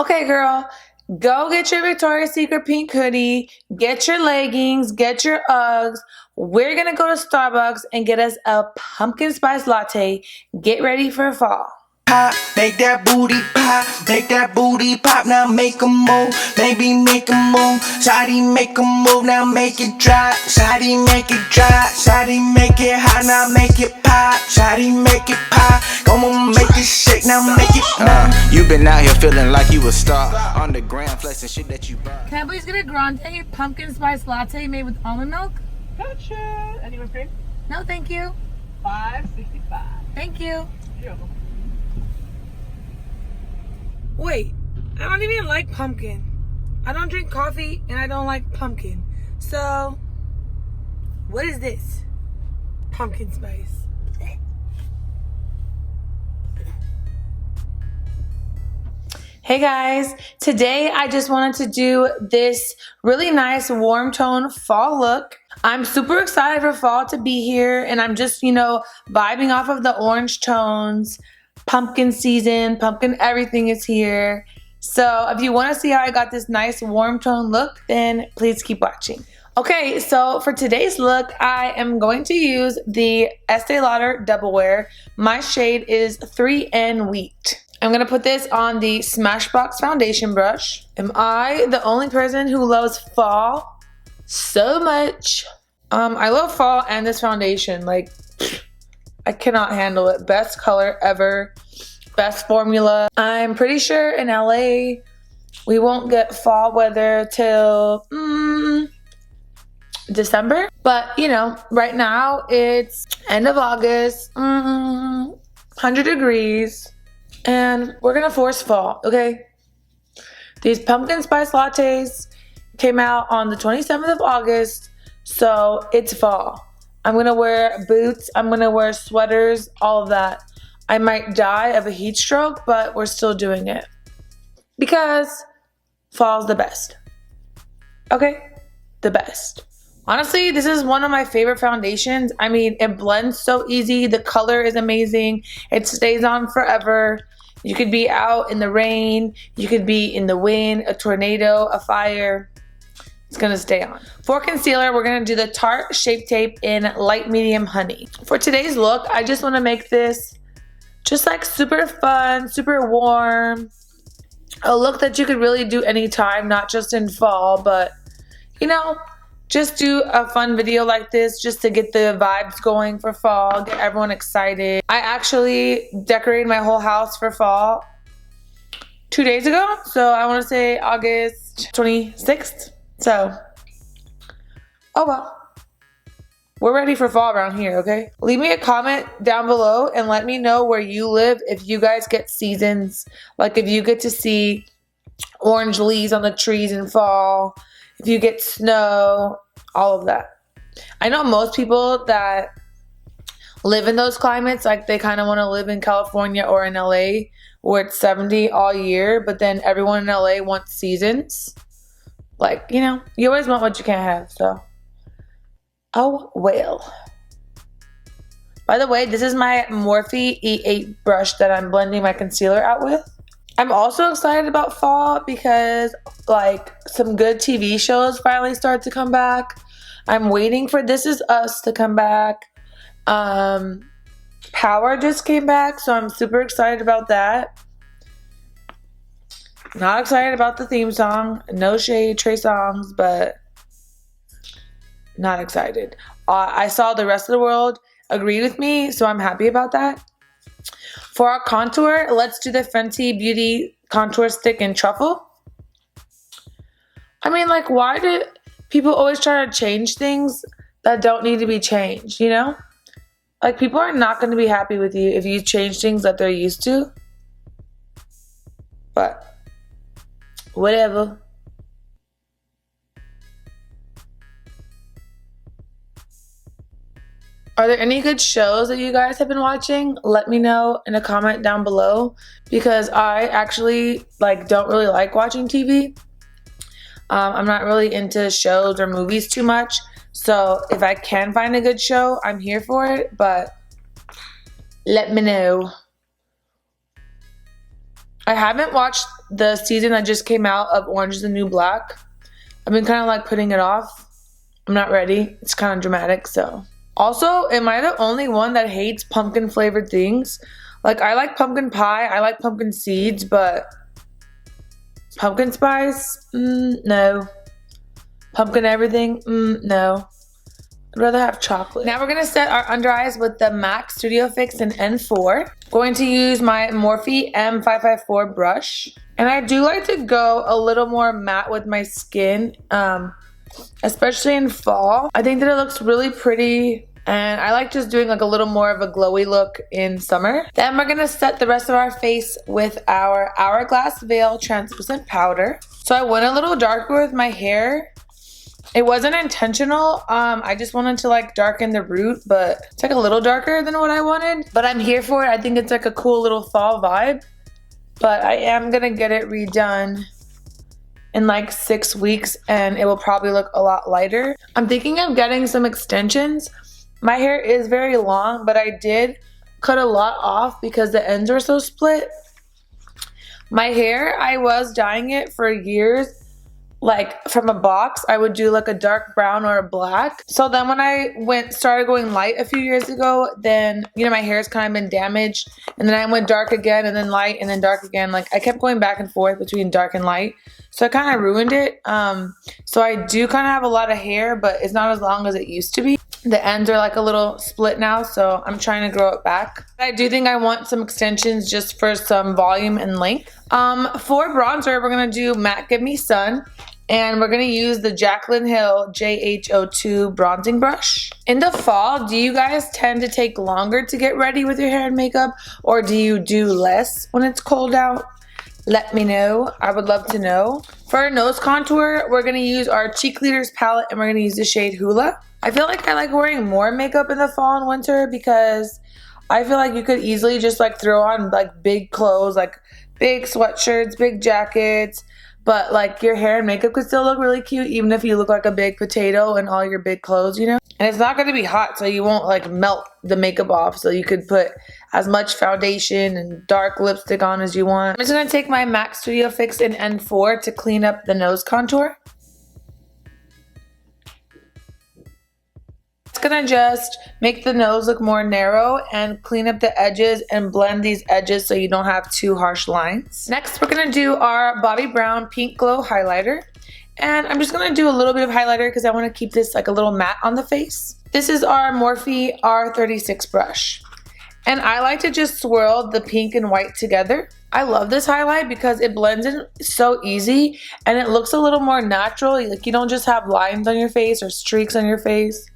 Okay, girl, go get your Victoria's Secret pink hoodie, get your leggings, get your Uggs. We're gonna go to Starbucks and get us a pumpkin spice latte. Get ready for fall. Pop, make that booty pop, make that booty pop, now make a move, baby make a move, shawty make a move, now make it drop, shawty make it drop, shawty make it hot, now make it pop, shawty make it pop, come on make it shake, now make it You been out here feeling like you a star, on the gram flexing shit that you buy. Can I please get a grande pumpkin spice latte made with almond milk? Gotcha. Any whipped cream? No, thank you. $5.65. Thank you. You're welcome. Wait, I don't even like pumpkin. I don't drink coffee and I don't like pumpkin. So, what is this? Pumpkin spice. Hey guys, today I just wanted to do this really nice warm tone fall look. I'm super excited for fall to be here and I'm just, vibing off of the orange tones. Pumpkin season, pumpkin everything is here. So if you want to see how I got this nice warm tone look, then please keep watching. Okay, so for today's look, I am going to use the Estee Lauder Double Wear. My shade is 3N Wheat. I'm going to put this on the Smashbox foundation brush. Am I the only person who loves fall so much? I love fall and this foundation. I cannot handle it. Best color ever. Best formula. I'm pretty sure in LA we won't get fall weather till December. But, right now it's end of August, 100 degrees, and we're going to force fall, okay? These pumpkin spice lattes came out on the 27th of August, so it's fall. I'm going to wear boots, I'm going to wear sweaters, all of that. I might die of a heat stroke, but we're still doing it. Because fall's the best. Okay? The best. Honestly, this is one of my favorite foundations. I mean, it blends so easy. The color is amazing. It stays on forever. You could be out in the rain. You could be in the wind, a tornado, a fire. It's gonna stay on. For concealer, we're gonna do the Tarte Shape Tape in Light Medium Honey. For today's look, I just wanna make this just super fun, super warm. A look that you could really do anytime, not just in fall, but just do a fun video like this just to get the vibes going for fall, get everyone excited. I actually decorated my whole house for fall 2 days ago, so I wanna say August 26th. So, oh well, we're ready for fall around here, okay? Leave me a comment down below and let me know where you live, if you guys get seasons, if you get to see orange leaves on the trees in fall, if you get snow, all of that. I know most people that live in those climates, they kind of want to live in California or in LA where it's 70 all year, but then everyone in LA wants seasons. You always want what you can't have, so. Oh, well. By the way, this is my Morphe E8 brush that I'm blending my concealer out with. I'm also excited about fall because, some good TV shows finally start to come back. I'm waiting for This Is Us to come back. Power just came back, so I'm super excited about that. Not excited about the theme song. No shade, Trey Songz, but not excited. I saw the rest of the world agree with me, so I'm happy about that. For our contour, let's do the Fenty Beauty Contour Stick in Truffle. I mean, why do people always try to change things that don't need to be changed, People are not going to be happy with you if you change things that they're used to. But whatever. Are there any good shows that you guys have been watching? Let me know in a comment down below because I actually don't really like watching TV. I'm not really into shows or movies too much. So if I can find a good show, I'm here for it, but let me know. I haven't watched the season that just came out of Orange is the New Black. I've been kind of like putting it off. I'm not ready. It's kind of dramatic, so. Also, am I the only one that hates pumpkin flavored things? Like, I like pumpkin pie, I like pumpkin seeds, but pumpkin spice? No. Pumpkin everything? No. I'd rather have chocolate. Now we're going to set our under eyes with the MAC Studio Fix in N4. Going to use my Morphe M554 brush. And I do like to go a little more matte with my skin, especially in fall. I think that it looks really pretty. And I like just doing like a little more of a glowy look in summer. Then we're going to set the rest of our face with our Hourglass Veil Translucent Powder. So I went a little darker with my hair. It wasn't intentional. I just wanted to like darken the root, but it's like a little darker than what I wanted. But I'm here for it. I think it's like a cool little fall vibe. But I am going to get it redone in like 6 weeks and it will probably look a lot lighter. I'm thinking of getting some extensions. My hair is very long, but I did cut a lot off because the ends were so split. My hair, I was dyeing it for years. Like from a box, I would do like a dark brown or a black. So then when I started going light a few years ago, then, you know, my hair's kind of been damaged. And then I went dark again and then light and then dark again. Like I kept going back and forth between dark and light. So I kind of ruined it. So I do kind of have a lot of hair, but it's not as long as it used to be. The ends are like a little split now, so I'm trying to grow it back. I do think I want some extensions just for some volume and length. For bronzer, we're going to do Matte Give Me Sun. And we're going to use the Jaclyn Hill JH02 bronzing brush. In the fall, do you guys tend to take longer to get ready with your hair and makeup? Or do you do less when it's cold out? Let me know. I would love to know. For our nose contour, we're going to use our Cheek Leaders palette and we're going to use the shade Hula. I feel like I like wearing more makeup in the fall and winter because I feel like you could easily just like throw on like big clothes, like big sweatshirts, big jackets. But like your hair and makeup could still look really cute even if you look like a big potato in all your big clothes, you know? And it's not going to be hot, so you won't like melt the makeup off. So you could put as much foundation and dark lipstick on as you want. I'm just going to take my MAC Studio Fix in N4 to clean up the nose contour. It's going to just make the nose look more narrow and clean up the edges and blend these edges so you don't have too harsh lines. Next, we're going to do our Bobbi Brown Pink Glow Highlighter. And I'm just going to do a little bit of highlighter because I want to keep this like a little matte on the face. This is our Morphe R36 brush. And I like to just swirl the pink and white together. I love this highlight because it blends in so easy and it looks a little more natural. Like you don't just have lines on your face or streaks on your face.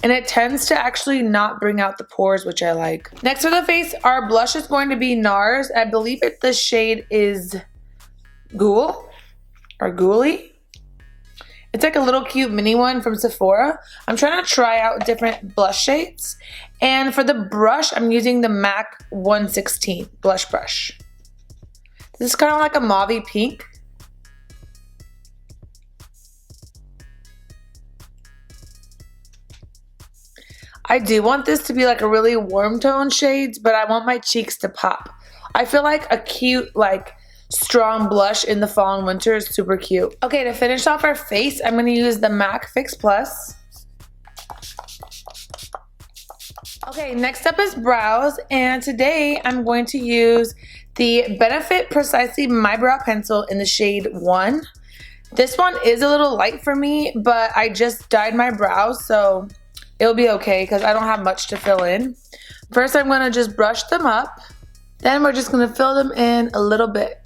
And it tends to actually not bring out the pores, which I like. Next for the face, our blush is going to be NARS. I believe the shade is Ghoul or Ghoulie. It's like a little cute mini one from Sephora. I'm trying to try out different blush shades. And for the brush, I'm using the MAC 116 blush brush. This is kind of like a mauve pink. I do want this to be like a really warm tone shades, but I want my cheeks to pop. I feel like a cute, like strong blush in the fall and winter is super cute. Okay, to finish off our face, I'm going to use the MAC Fix Plus. Okay, next up is brows, and today I'm going to use the Benefit Precisely My Brow Pencil in the shade 1. This one is a little light for me, but I just dyed my brows, so it'll be okay because I don't have much to fill in. First, I'm going to just brush them up. Then we're just going to fill them in a little bit.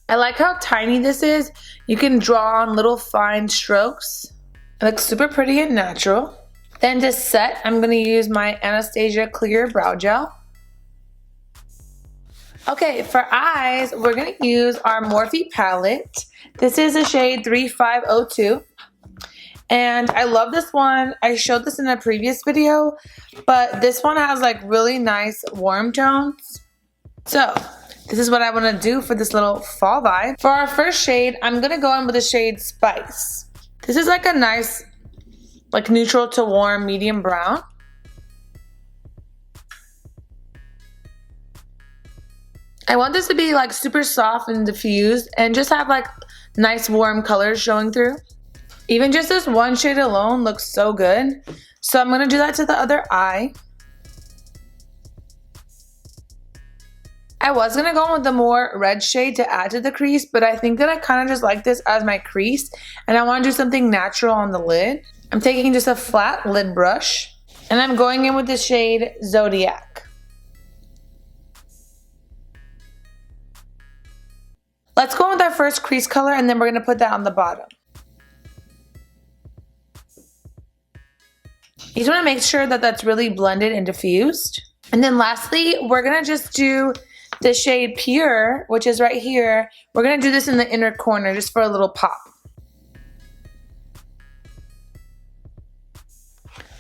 I like how tiny this is. You can draw on little fine strokes. It looks super pretty and natural. Then to set, I'm going to use my Anastasia Clear Brow Gel. Okay, for eyes, we're going to use our Morphe palette. This is a shade 3502. And I love this one. I showed this in a previous video, but this one has like really nice warm tones. So this is what I want to do for this little fall vibe. For our first shade, I'm going to go in with the shade Spice. This is like a nice, like neutral to warm medium brown. I want this to be like super soft and diffused and just have like nice warm colors showing through. Even just this one shade alone looks so good. So I'm going to do that to the other eye. I was going to go with the more red shade to add to the crease, but I think that I kind of just like this as my crease and I want to do something natural on the lid. I'm taking just a flat lid brush and I'm going in with the shade Zodiac. Let's go with our first crease color and then we're going to put that on the bottom. You just want to make sure that that's really blended and diffused. And then lastly, we're going to just do the shade Pure, which is right here. We're going to do this in the inner corner just for a little pop.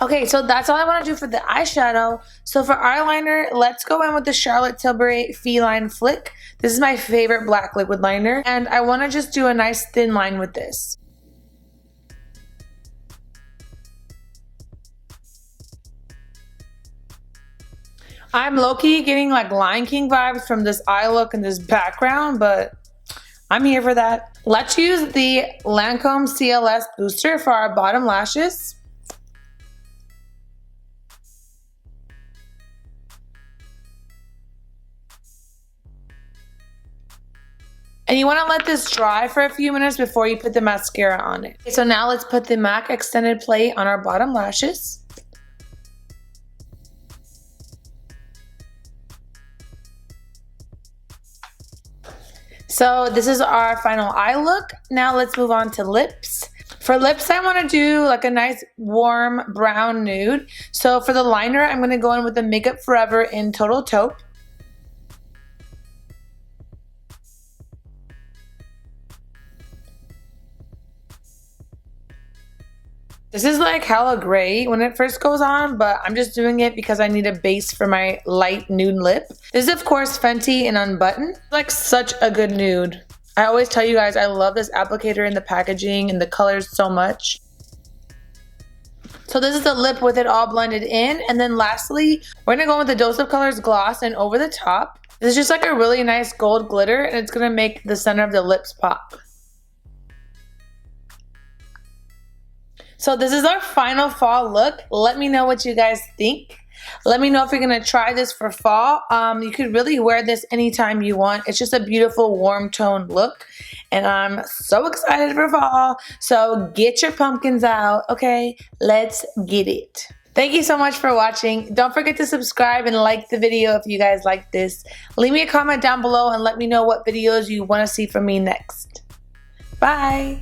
Okay, so that's all I want to do for the eyeshadow. So for eyeliner, let's go in with the Charlotte Tilbury Feline Flick. This is my favorite black liquid liner, and I want to just do a nice thin line with this. I'm low-key getting like Lion King vibes from this eye look and this background, but I'm here for that. Let's use the Lancome CLS Booster for our bottom lashes. And you want to let this dry for a few minutes before you put the mascara on it. Okay, so now let's put the MAC Extended Plate on our bottom lashes. So this is our final eye look. Now let's move on to lips. For lips, I want to do like a nice warm brown nude. So for the liner, I'm going to go in with the Makeup Forever in Total Taupe. This is like hella gray when it first goes on, but I'm just doing it because I need a base for my light nude lip. This is of course Fenty in Unbutton. Like such a good nude. I always tell you guys I love this applicator and the packaging and the colors so much. So this is the lip with it all blended in. And then lastly, we're gonna go with the Dose of Colors gloss and over the top. This is just like a really nice gold glitter and it's gonna make the center of the lips pop. So this is our final fall look. Let me know what you guys think. Let me know if you're gonna try this for fall. You could really wear this anytime you want. It's just a beautiful warm tone look. And I'm so excited for fall. So get your pumpkins out, okay? Let's get it. Thank you so much for watching. Don't forget to subscribe and like the video if you guys like this. Leave me a comment down below and let me know what videos you wanna see from me next. Bye.